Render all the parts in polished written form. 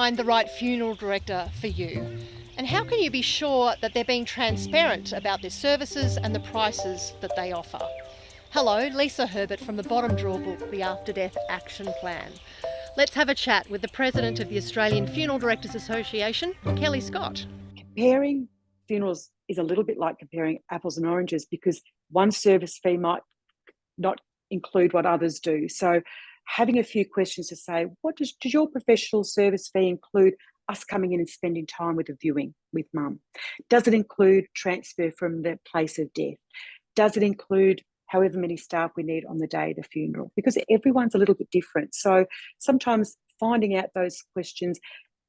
find the right funeral director for you? And how can you be sure that they're being transparent about their services and the prices that they offer? Hello, Lisa Herbert from the Bottom Drawer book, The After Death Action Plan. Let's have a chat with the President of the Australian Funeral Directors Association, Kelly Scott. Comparing funerals is a little bit like comparing apples and oranges, because one service fee might not include what others do. So having a few questions to say, does your professional service fee include us coming in and spending time with a viewing with mum? Does it include transfer from the place of death? Does it include however many staff we need on the day of the funeral? Because everyone's a little bit different. So sometimes finding out those questions,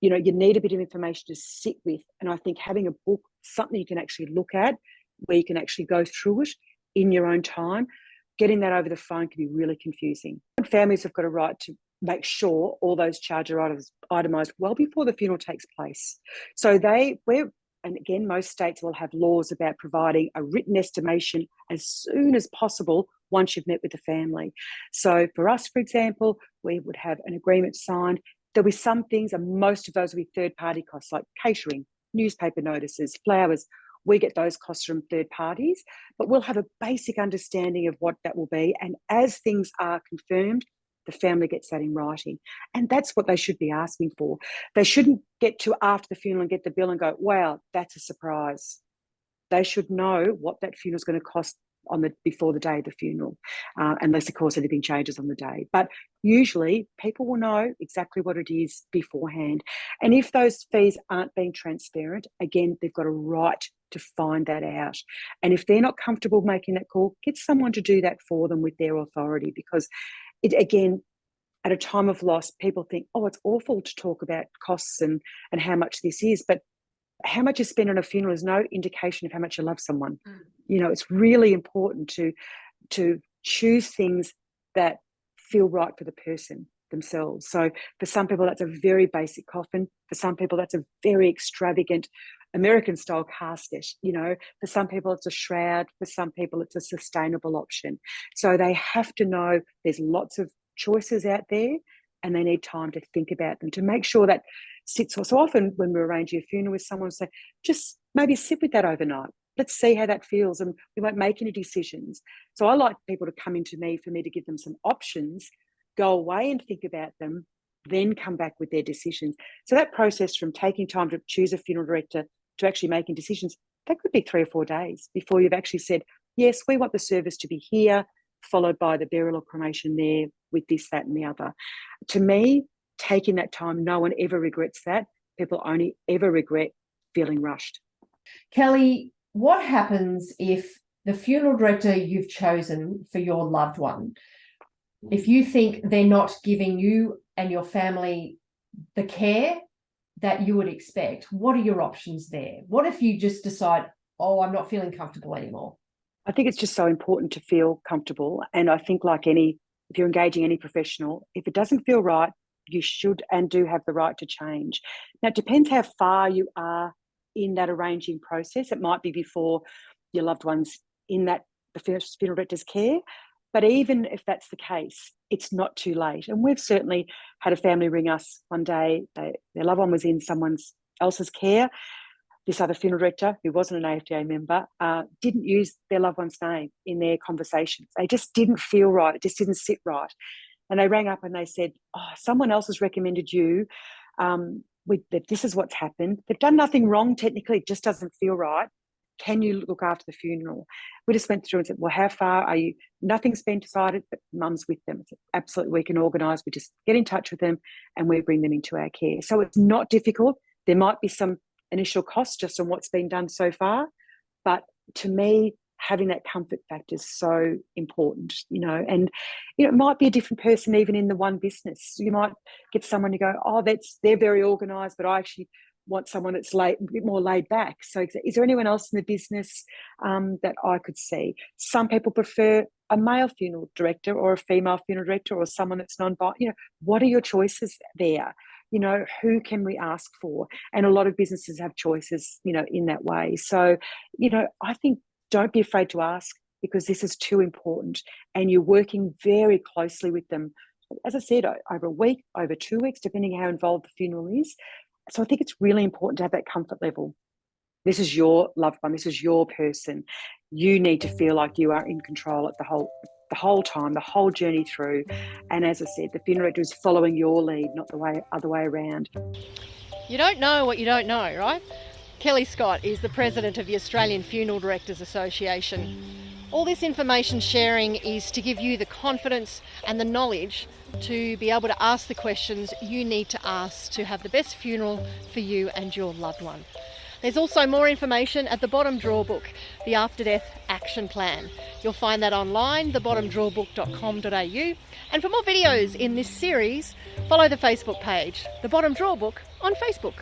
you need a bit of information to sit with. And I think having a book, something you can actually look at, where you can actually go through it in your own time, getting that over the phone can be really confusing. And families have got a right to make sure all those charges are itemised well before the funeral takes place. So and again, most states will have laws about providing a written estimation as soon as possible once you've met with the family. So for us, for example, we would have an agreement signed. There'll be some things, and most of those will be third-party costs like catering, newspaper notices, flowers. We get those costs from third parties, but we'll have a basic understanding of what that will be. And as things are confirmed, the family gets that in writing. And that's what they should be asking for. They shouldn't get to after the funeral and get the bill and go, wow, that's a surprise. They should know what that funeral is going to cost before the day of the funeral, unless, of course, anything changes on the day. But usually people will know exactly what it is beforehand. And if those fees aren't being transparent, again, they've got a right to find that out. And if they're not comfortable making that call, get someone to do that for them with their authority, because again, at a time of loss, people think, oh, it's awful to talk about costs and how much this is, but how much you spend on a funeral is no indication of how much you love someone. It's really important to choose things that feel right for the person themselves. So for some people, that's a very basic coffin. For some people, that's a very extravagant American-style casket. For some people, it's a shroud. For some people, it's a sustainable option. So they have to know there's lots of choices out there, and they need time to think about them to make sure that sits. So often when we're arranging a funeral with someone, we say, just maybe sit with that overnight. Let's see how that feels, and we won't make any decisions. So I like people to come into me for me to give them some options, go away and think about them, then come back with their decisions. So that process from taking time to choose a funeral director to actually making decisions, that could be 3 or 4 days before you've actually said, yes, we want the service to be here, followed by the burial or cremation there with this, that, and the other. To me, taking that time, no one ever regrets that. People only ever regret feeling rushed. Kelly, what happens if the funeral director you've chosen for your loved one, if you think they're not giving you and your family the care that you would expect? What are your options there? What if you just decide, oh, I'm not feeling comfortable anymore? I think it's just so important to feel comfortable. And I think if you're engaging any professional, if it doesn't feel right, you should and do have the right to change. Now, it depends how far you are in that arranging process. It might be before your loved one's in the funeral director's care. But even if that's the case, it's not too late. And we've certainly had a family ring us one day. Their loved one was in someone else's care. This other funeral director, who wasn't an AFDA member, didn't use their loved one's name in their conversations. They just didn't feel right. It just didn't sit right. And they rang up and they said, oh, someone else has recommended you. This is what's happened. They've done nothing wrong technically. It just doesn't feel right. Can you look after the funeral? We just went through and said, well, how far are you? Nothing's been decided, but mum's with them. It's absolutely, we can organise. We just get in touch with them and we bring them into our care. So it's not difficult. There might be some initial costs just on what's been done so far. But to me, having that comfort factor is so important, and it might be a different person even in the one business. You might get someone to go, oh, they're very organised, but I actually want someone that's a bit more laid back. So is there anyone else in the business that I could see? Some people prefer a male funeral director or a female funeral director or someone that's non-binary. What are your choices there? Who can we ask for? And a lot of businesses have choices, in that way. So, I think don't be afraid to ask, because this is too important, and you're working very closely with them as I said, over a week, over 2 weeks, depending how involved the funeral is. So I think it's really important to have that comfort level. This is your loved one. This is your person. You need to feel like you are in control at the whole time, the whole journey through. And as I said, the funeral director is following your lead, not the other way around. You don't know what you don't know, right? Kelly Scott is the president of the Australian Funeral Directors Association. All this information sharing is to give you the confidence and the knowledge to be able to ask the questions you need to ask to have the best funeral for you and your loved one. There's also more information at The Bottom Drawer Book, the After Death Action Plan. You'll find that online, thebottomdrawbook.com.au. And for more videos in this series, follow the Facebook page, The Bottom Drawer Book on Facebook.